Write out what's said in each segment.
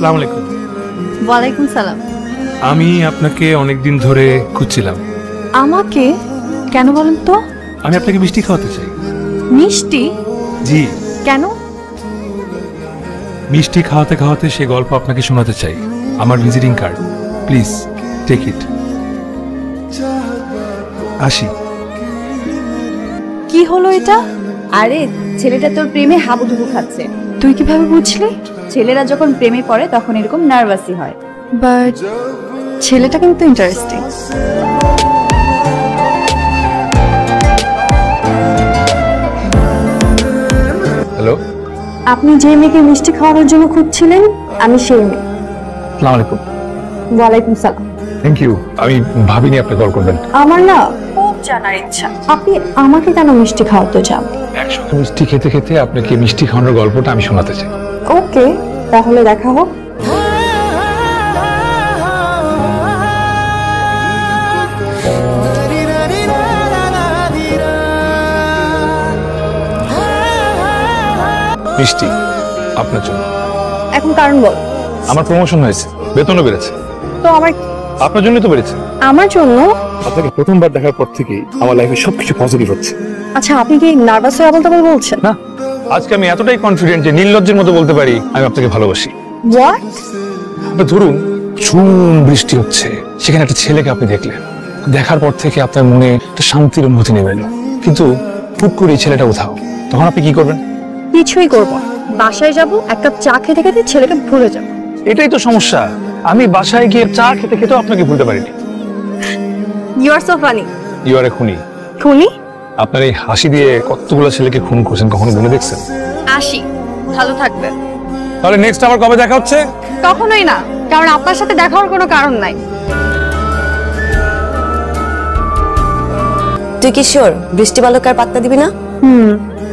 আসসালামু আলাইকুম। ওয়ালাইকুম সালাম। আমি আপনাকে অনেকদিন ধরে খুঁজছিলাম। আমাকে কেন বলেন তো? আমি আপনাকে মিষ্টি খাওয়াতে চাই। মিষ্টি? জি। কেন? মিষ্টি খাওয়াতে খাওয়াতে সে গল্প আপনাকে শোনাতে চাই। আমার visiting card, please take it. আসি। কি হলো এটা? আরে ছেলেটা তোর প্রেমে হাবুডুবু খাচ্ছে। তুই কিভাবে বুঝলি? ছেলেরা যখন প্রেমে পড়ে তখন এরকম নার্ভাসই হয়। বাট ছেলেটা কিন্তু ইন্টারেস্টিং। হ্যালো, আপনি যে মেয়েকে মিষ্টি খাওয়ানোর জন্য খুঁজছিলেন আমি সেই মেয়ে। আসসালামু আলাইকুম। ওয়ালাইকুম সালাম। Thank you. আমি ভাবিনি আপনি কল করবেন। আমার না খুব জানার ইচ্ছা, আপনি আমাকে কেন মিষ্টি খাওয়াতে চান? একসঙ্গে মিষ্টি খেতে খেতে আপনাকে মিষ্টি খাওয়ানোর গল্পটা আমি শোনাতে চাই। ওকে, তাহলে দেখা হোক। মিষ্টি আপনার জন্য। এখন কারণ বল। আমার প্রমোশন হয়েছে, বেতনও বেড়েছে। তো আমার আপনার জন্যই তো বেড়েছে। আমার জন্য? আপনাকে প্রথমবার দেখার পর থেকেই আমার লাইফে সবকিছু পজিটিভ হচ্ছে। আচ্ছা, আপনি কি নার্ভাস হয়ে বলতে বলছেন? না, আজকে আমি এতটাই কনফিডেন্ট যে নির্লজ্জের মতো বলতে পারি আমি আপনাকে ভালোবাসি। হোয়াট? ধরুন ঝুম বৃষ্টি হচ্ছে, সেখানে একটা ছেলেকে আপনি দেখলেন। দেখার পর থেকে আপনার মনে একটা শান্তির অনুভূতি নেমে এলো, কিন্তু হুট করে এই ছেলেটা কোথাও। তখন আপনি কি করবেন? কিছুই করব না। বাসায় যাব, এক কাপ চা খেতে খেতে ছেলেকে ভুলে যাব। এটাই তো সমস্যা। আমি বাসায় গিয়ে চা খেতে খেতেও আপনাকে ভুলতে পারিনি। You are so funny. You are a খুনি। খুনি? আপনার এই হাসি দিয়ে কতগুলো ছেলেকে খুন করছেন, কখনো মনে দেখছেন? আসি, ভালো থাকবে। তাহলে নেক্সট আবার কবে দেখা হচ্ছে? কখনোই না, কারণ আপনার সাথে দেখা হওয়ার কোনো কারণ নাই। তুই কি শিওর বৃষ্টি বালক আর পাত্তা দিবি না?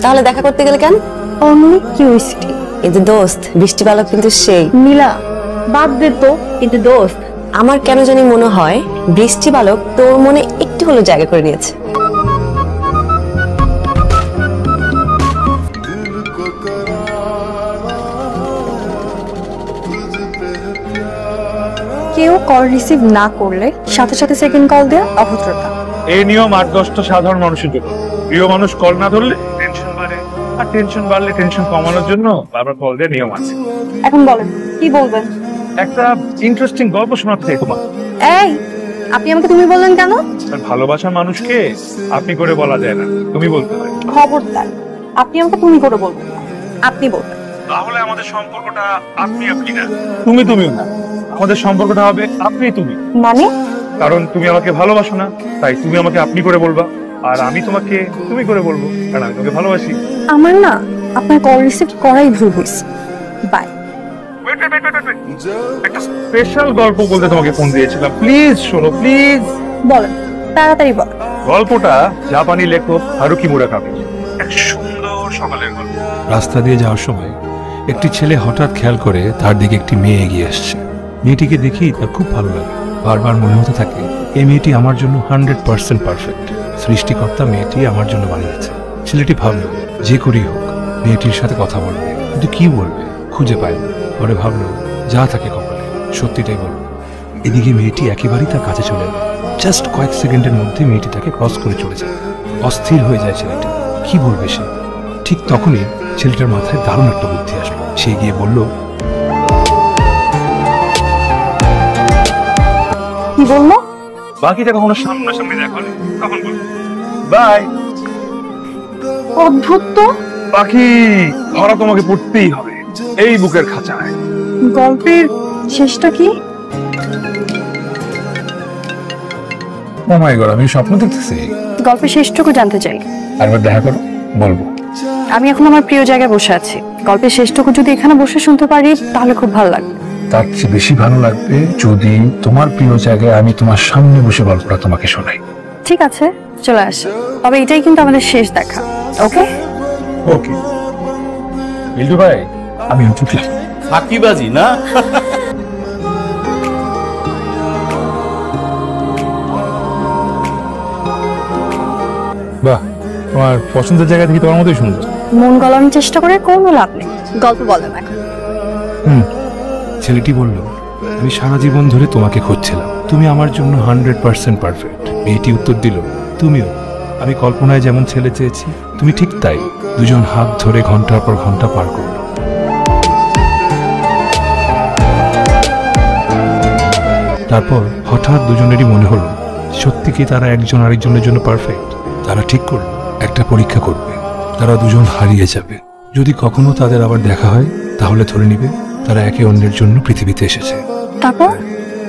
তাহলে দেখা করতে গেলে কেন? Only curiosity. কিন্তু দোস্ত, বৃষ্টি বালক কিন্তু সেই নীলা, বাদ দে তো। কিন্তু দোস্ত, আমার কেন জানি মনে হয় বৃষ্টি বালক তোর মনে একটু হলেও জায়গা করে নিয়েছে। কেউ কল রিসিভ না করলে সাথে সাথে সেকেন্ড কল দেয়া অভদ্রতা। এই নিয়ম 8-10টা সাধারণ মানুষের জন্য। প্রিয় মানুষ কল না ধরলে টেনশন বাড়ে, আর টেনশন বাড়লে টেনশন কমানোর জন্য বারবার কল দেওয়ার নিয়ম আছে। এখন বলেন কি বলবেন? একটা ইন্টারেস্টিং গল্প শোনাতে চাই তোমার। এই, আপনি আমাকে তুমি বললেন কেন? ভালোবাসার মানুষকে আপনি করে বলা যায় না, তুমি বলতে হয়। খবরদার, আপনি আমাকে তুমি করে বলবেন না, আপনি বলবেন। তাহলে আমাদের সম্পর্কটা আপনি আপনি না, তুমি তুমিও না। আমাদের সম্পর্কটা হবে আপনি তুমি। মানে? কারণ তুমি আমাকে ভালোবাসো না, তাই তুমি আমাকে আপনি করে বলবা, আর আমি তোমাকে তুমি করে বলবো, কারণ আমি তোমাকে ভালোবাসি। আমার না আপনার কল রিসিভ করাই ভুল হয়েছে। বাই। একটা স্পেশাল গল্প বলতে তোমাকে ফোন দিয়েছিলাম, প্লিজ শোনো, প্লিজ। বলেন, তাড়াতাড়ি বল। গল্পটা জাপানি লেখক হারুকি মুরাকামি। এক সুন্দর সকালের গল্প। রাস্তা দিয়ে যাওয়ার সময় একটি ছেলে হঠাৎ খেয়াল করে তার দিকে একটি মেয়ে এগিয়ে আসছে। মেয়েটিকে দেখেই তার খুব ভালো লাগে। বারবার মনে হতে থাকে এই মেয়েটি আমার জন্য 100% পারফেক্ট। সৃষ্টিকর্তা মেয়েটি আমার জন্য বানিয়েছে। ছেলেটি ভাবলো যে করেই হোক মেয়েটির সাথে কথা বলবে, কিন্তু কি বলবে খুঁজে পায় না। পরে ভাবলো যা থাকে কপালে, সত্যিটাই বলবো। এদিকে মেয়েটি একেবারেই তার কাছে চলে এলো। জাস্ট কয়েক সেকেন্ডের মধ্যে মেয়েটি তাকে ক্রস করে চলে যায়। অস্থির হয়ে যায় ছেলেটি, কি বলবে সে। ঠিক তখনই ছেলেটার মাথায় দারুণ একটা বুদ্ধি আসলো। সে গিয়ে বলল, কি বললো? বাকিটা কখনো সামনাসামনি দেখা হলে তখন বলবো। বাই। অদ্ভুত তো। পাখি ধরা তোমাকে পড়তেই হবে এই বুকের খাঁচায়। গল্পের শেষটা কি? ও মাই গড, আমি স্বপ্ন দেখতেছি। গল্পের শেষটুকু জানতে চাই। আরেকবার দেখা করো, বলবো। আমি এখন আমার প্রিয় জায়গায় বসে আছি। গল্পের শেষটুকু যদি এখানে বসে শুনতে পারি তাহলে খুব ভালো লাগবে। তার চেয়ে বেশি ভালো লাগবে যদি তোমার প্রিয় জায়গায় আমি তোমার সামনে বসে গল্পটা তোমাকে শোনাই। ঠিক আছে, চলে আসে। তবে এটাই কিন্তু আমাদের শেষ দেখা। ওকে ওকে। বিল্টু ভাই, আমি উঠলাম। ফাঁকিবাজি না? বাহ, তোমার পছন্দের জায়গা থেকে তোমার মতোই সুন্দর। মন গলানোর চেষ্টা করে কোনো লাভ নেই। গল্প বলেন এখন। ছেলেটি বলল, আমি সারা জীবন ধরে তোমাকে খুঁজছিলাম, তুমি আমার জন্য 100% পারফেক্ট। মেয়েটি উত্তর দিল, তুমিও। আমি কল্পনায় যেমন ছেলে চেয়েছি তুমি ঠিক তাই। দুজন হাত ধরে ঘন্টার পর ঘন্টা পার করল। তারপর হঠাৎ দুজনেরই মনে হলো সত্যি কি তারা একজন আরেকজনের জন্য পারফেক্ট। তারা ঠিক করলো একটা পরীক্ষা করবে। তারা দুজন হারিয়ে যাবে। যদি কখনো তাদের আবার দেখা হয় তাহলে ধরে নিবে তারা একে অন্যের জন্য পৃথিবীতে এসেছে। তারপর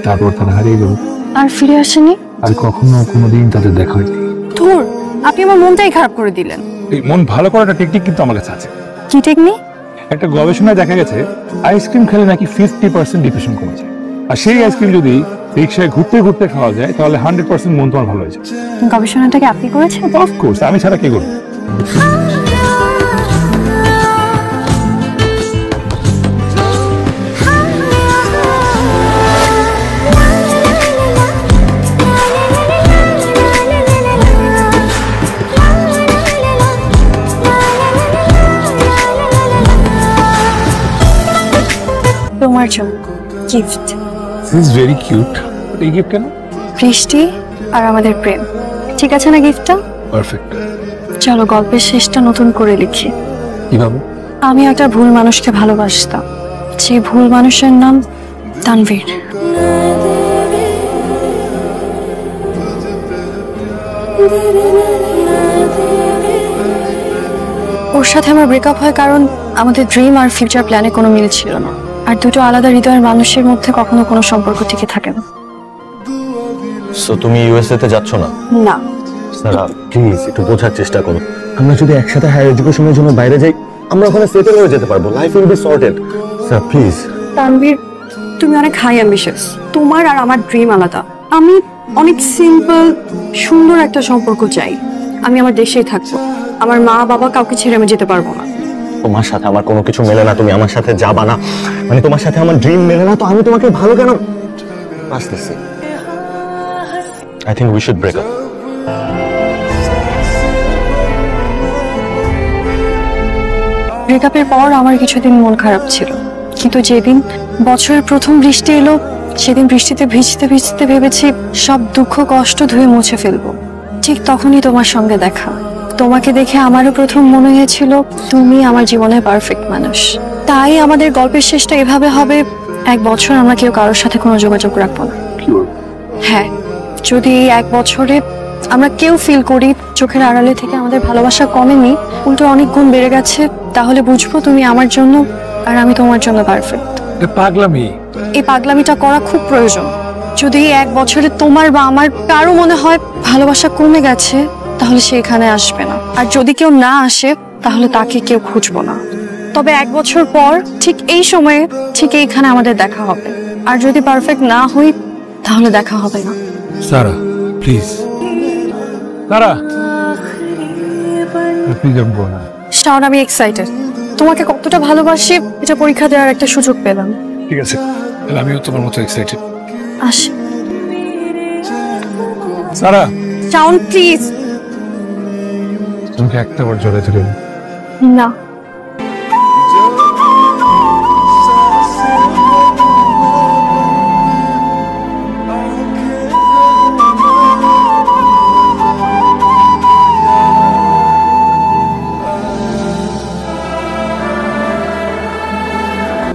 তারপর তারা হারিয়ে গেল, আর ফিরে আসেনি। আর কখনো কোনোদিন তাদের দেখা হয়নি। ধুর, আপনি আমার মনটাই খারাপ করে দিলেন। এই মন ভালো করার একটা টেকনিক কিন্তু আমার কাছে আছে। কি টেকনিক? একটা গবেষণায় দেখা গেছে আইসক্রিম খেলে নাকি 50% ডিপ্রেশন কমে যায়। আর সেই আইসক্রিম যদি রিক্সায় ঘুরতে ঘুরতে খাওয়া যায় তাহলে 100% মন তোমার ভালো হয়ে যায়। গবেষণাটাকে আপনি করেছেন? অফকোর্স, আমি ছাড়া কে করবে? তোমার জন্য gift. This is very cute. এই গিফট কেন? বৃষ্টি আর আমাদের প্রেম। ঠিক আছে না গিফটটা? পারফেক্ট। চলো গল্পের শেষটা নতুন করে লিখি। কিভাবে? আমি একটা ভুল মানুষকে ভালোবাসতাম। সেই ভুল মানুষের নাম তানভীর। ওর সাথে আমার ব্রেকআপ হয় কারণ আমাদের ড্রিম আর ফিউচার প্ল্যানে কোনো মিল ছিল না। আর দুটো আলাদা হৃদয়ের মানুষের মধ্যে কখনো কোনো সম্পর্ক টিকে থাকে না। সো তুমি ইউএসএ তে যাচ্ছ না? না। স্যার প্লিজ একটু বোঝার চেষ্টা করুন। আমরা যদি একসাথে হায়ার এডুকেশনের জন্য বাইরে যাই আমরা ওখানে সেটেল হয়ে যেতে পারবো। Life will be sorted. Sir please. Tanvir, তুমি অনেক হাই অ্যাম্বিশিয়াস। তোমার আর আমার ড্রিম আলাদা। আমি অনেক সিম্পল সুন্দর একটা সম্পর্ক চাই। আমি আমার দেশেই থাকবো। আমার মা বাবা কাউকে ছেড়ে আমি যেতে পারবো না। তোমার সাথে আমার কোনো কিছু মেলে না, তুমি আমার সাথে যাবা না, মানে তোমার সাথে আমার ড্রিম মেলে না, তো আমি তোমাকে ভালো কেন বাসতেছি? I think we should break up. ব্রেকআপের পর আমার কিছুদিন মন খারাপ ছিল, কিন্তু যেদিন বছরের প্রথম বৃষ্টি এলো সেদিন বৃষ্টিতে ভিজতে ভিজতে ভেবেছি সব দুঃখ কষ্ট ধুয়ে মুছে ফেলবো। ঠিক তখনই তোমার সঙ্গে দেখা। তোমাকে দেখে আমারও প্রথম মনে হয়েছিল তুমি আমার জীবনের পারফেক্ট মানুষ। তাই আমাদের গল্পের শেষটা এভাবে হবে, 1 বছর আমরা কেউ কারোর সাথে কোনো যোগাযোগ রাখবো না। হ্যাঁ, যদি এই 1 বছরে আমরা কেউ ফিল করি চোখের আড়ালে থেকে আমাদের ভালোবাসা কমেনি, উল্টো অনেক গুণ বেড়ে গেছে, তাহলে বুঝবো তুমি আমার জন্য আর আমি তোমার জন্য পারফেক্ট। পাগলামি। এই পাগলামিটা করা খুব প্রয়োজন। যদি 1 বছরে তোমার বা আমার কারো মনে হয় ভালোবাসা কমে গেছে, তাহলে সে এখানে আসবে না। আর যদি কেউ না আসে তাহলে তাকে কেউ খুঁজবো না। তবে 1 বছর পর ঠিক এই সময়ে ঠিক এইখানে আমাদের দেখা হবে। আর যদি পারফেক্ট না হই তাহলে দেখা হবে না। সারা প্লিজ। সারা প্লিজ যাবো না। শাওন, আমি এক্সাইটেড। তোমাকে কতটা ভালোবাসি এটা পরীক্ষা দেওয়ার একটা সুযোগ পেলাম। ঠিক আছে, তাহলে আমিও তোমার মতো এক্সাইটেড। আসি। সারা, শাওন প্লিজ। তোমাকে একটা বার জড়াই ধরে। না।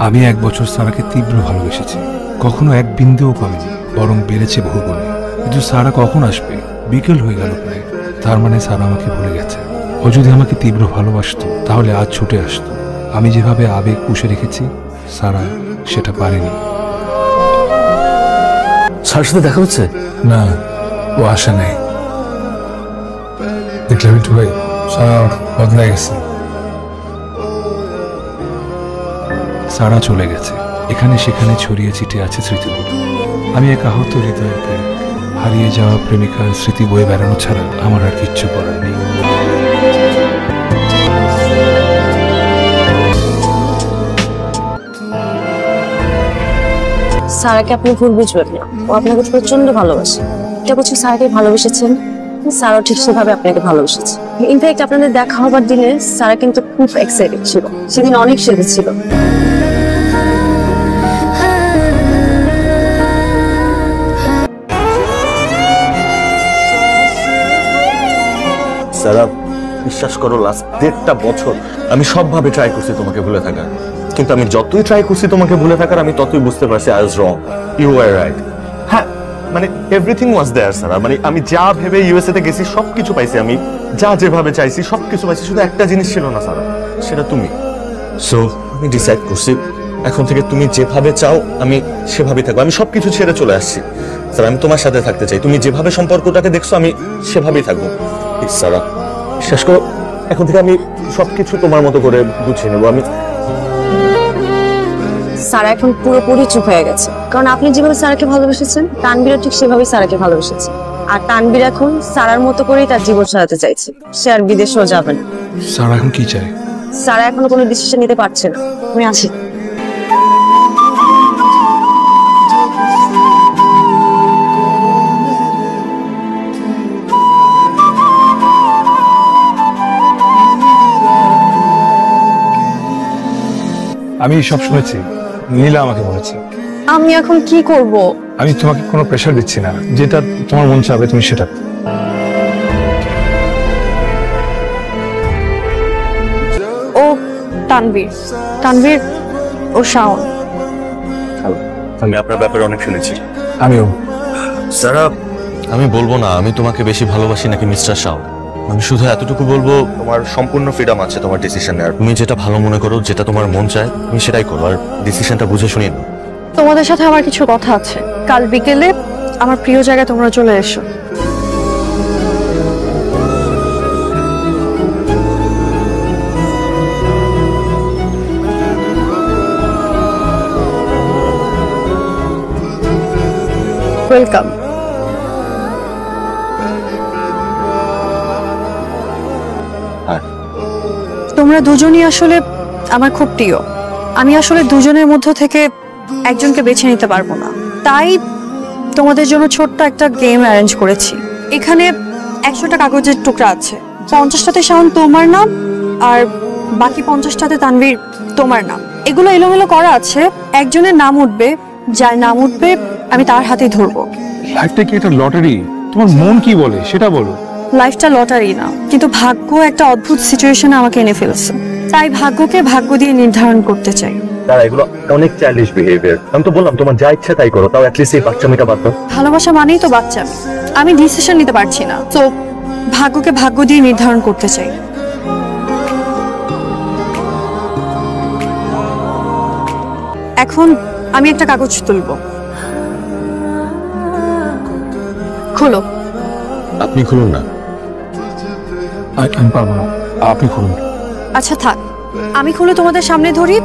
আমি 1 বছর সারাকে তীব্র ভালোবেসেছি। কখনো এক বিন্দুও কমেনি, বরং বেড়েছে বহুগুণে। কিন্তু সারা কখন আসবে? বিকেল হয়ে গেল প্রায়। তার মানে সারা আমাকে ভুলে গেছে। ও যদি আমাকে তীব্র ভালোবাসতো তাহলে আজ ছুটে আসতো। আমি যেভাবে আবেগ পুষে রেখেছি সারা সেটা পারেনি। স্যারের সাথে দেখা হচ্ছে? না, ও আসে নাই। দেখলাম একটু ভাই, সারা বদলে গেছে। সারা চলে গেছে। এখানে সেখানে ছড়িয়ে ছিটে আছে স্মৃতিগুলো। আমি এক আহত হৃদয়ের প্রেম, হারিয়ে যাওয়া প্রেমিকার স্মৃতি বয়ে বেড়ানো ছাড়া আমার আর কিচ্ছু করার নেই। সারাকে আপনি ভুল বুঝবেন না, ও আপনাকে প্রচন্ড ভালোবাসে। এটা বলছি সারাকে ভালোবেসেছেন, সারাও ঠিক সেভাবে আপনাকে ভালোবেসেছে। ইনফ্যাক্ট আপনাদের দেখা হবার দিনে সারা কিন্তু খুব এক্সাইটেড ছিল, সেদিন অনেক সেজেছিল। সারা, বিশ্বাস করো লাস্ট 1.5 বছর আমি সবভাবে ট্রাই করছি তোমাকে ভুলে থাকার, কিন্তু আমি যতই ট্রাই করছি তোমাকে ভুলে থাকার আমি ততই বুঝতে পারছি I was wrong, you were right. হ্যাঁ মানে এভরিথিং ওয়াজ দেয়ার সারা, মানে আমি যা ভেবে ইউএসএ তে গেছি সবকিছু পাইছি, আমি যা যেভাবে চাইছি সবকিছু পাইছি, শুধু একটা জিনিস ছিল না সারা, সেটা তুমি। সো আমি ডিসাইড করছি এখন থেকে তুমি যেভাবে চাও আমি সেভাবেই থাকবো, আমি সবকিছু ছেড়ে চলে আসছি স্যার, আমি তোমার সাথে থাকতে চাই, তুমি যেভাবে সম্পর্কটাকে দেখছো আমি সেভাবেই থাকবো। সারা বিশ্বাস করো এখন থেকে আমি সবকিছু তোমার মতো করে গুছিয়ে নেবো। আমি সারা এখন পুরোপুরি চুপ হয়ে গেছে, কারণ আপনি যেভাবে সারাকে ভালোবেসেছেন তানভীরও ঠিক সেভাবেই সারাকে ভালোবেসেছে। আর তানভীর এখন সারার মতো করেই তার জীবন সাজাতে চাইছে, সে আর বিদেশেও যাবে না। সারা এখন কি চাই? সারা এখনো কোনো ডিসিশন নিতে পারছে না। আমি আছি। আমি সব শুনেছি, নীলা আমাকে বলেছে। আমি এখন কি করব? আমি তোমাকে কোনো প্রেশার দিচ্ছি না, যেটা তোমার মন চাবে তুমি সেটা। ও তানভীর, তানভীর ও শাওন। আমি আপনার ব্যাপারে অনেক শুনেছি। আমিও। সারা আমি বলবো না আমি তোমাকে বেশি ভালোবাসি নাকি মিস্টার শাও, আমি শুধু এতটুকু বলবো তোমার সম্পূর্ণ ফ্রিডম আছে তোমার ডিসিশন নেওয়ার, তুমি যেটা ভালো মনে করো, যেটা তোমার মন চায় তুমি সেটাই করো, আর ডিসিশনটা বুঝে শুনিয়ে নাও। তোমাদের সাথে আমার কিছু কথা আছে, কাল বিকেলে আমার প্রিয় জায়গায় তোমরা চলে এসো। ওয়েলকাম। তোমরা দুজনই আসলে আমার খুব প্রিয়। আমি আসলে দুজনের মধ্য থেকে একজনকে বেছে নিতে পারবো না, তাই তোমাদের জন্য ছোট্ট একটা গেম অ্যারেঞ্জ করেছি। এখানে 100টা কাগজের টুকরা আছে, 50টাতে শাওন তোমার নাম আর বাকি 50টাতে তানভীর তোমার নাম। এগুলো এলোমেলো করা আছে, একজনের নাম উঠবে, যার নাম উঠবে আমি তার হাতেই ধরবো। লাইফটা কি একটা লটারি? তোমার মন কি বলে সেটা বলো। লাইফটা লটারি না, কিন্তু ভাগ্য একটা অদ্ভুত সিচুয়েশনে আমাকে এনে ফেলছে, তাই ভাগ্যকে ভাগ্য দিয়ে নির্ধারণ করতে চাই। তারা এগুলো অনেক চাইল্ডিশ বিহেভিয়ার, আমি তো বললাম তোমার যা ইচ্ছা তাই করো, তাও অ্যাটলিস্ট এই বাচ্চামিটা বাদ দাও। ভালোবাসা মানেই তো বাচ্চা, আমি ডিসিশন নিতে পারছি না, তো ভাগ্যকে ভাগ্য দিয়ে নির্ধারণ করতে চাই। এখন আমি একটা কাগজ তুলব, খোলো। আপনি খুলুন না। আমি পারবো না, আপনি খুলুন। আচ্ছা থাক, আমি খুলে তোমাদের সামনে ধরি।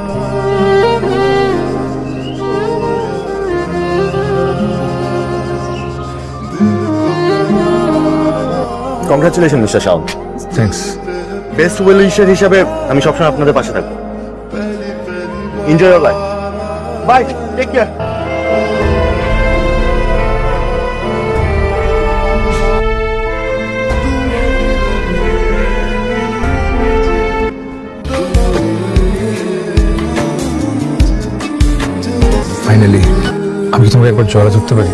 Congratulation Mister Shaon, thanks. Best well wisher হিসাবে আমি সবসময় আপনাদের পাশে থাকবো। Enjoy your life, bye, take care. Finally আমি কি তোমাকে একবার জড়া ধরতে পারি?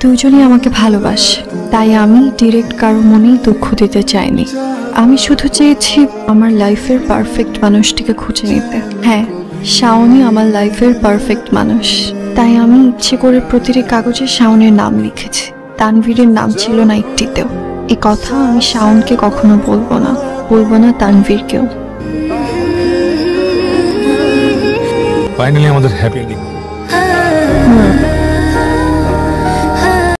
দুজনই আমাকে ভালোবাসে, তাই আমি ডিরেক্ট কারো মনেই দুঃখ দিতে চাইনি। আমি শুধু চেয়েছি আমার লাইফের পারফেক্ট মানুষটিকে খুঁজে নিতে। হ্যাঁ, শাওনই আমার লাইফের পারফেক্ট মানুষ, তাই আমি ইচ্ছে করে প্রতিটি কাগজে শাওনের নাম লিখেছি। তানভীরের নাম ছিল না একটিতেও। এই কথা আমি শাওনকে কখনো বলবো না তানভীরকেও। ফাইনালি আমাদের হ্যাপি এন্ডিং।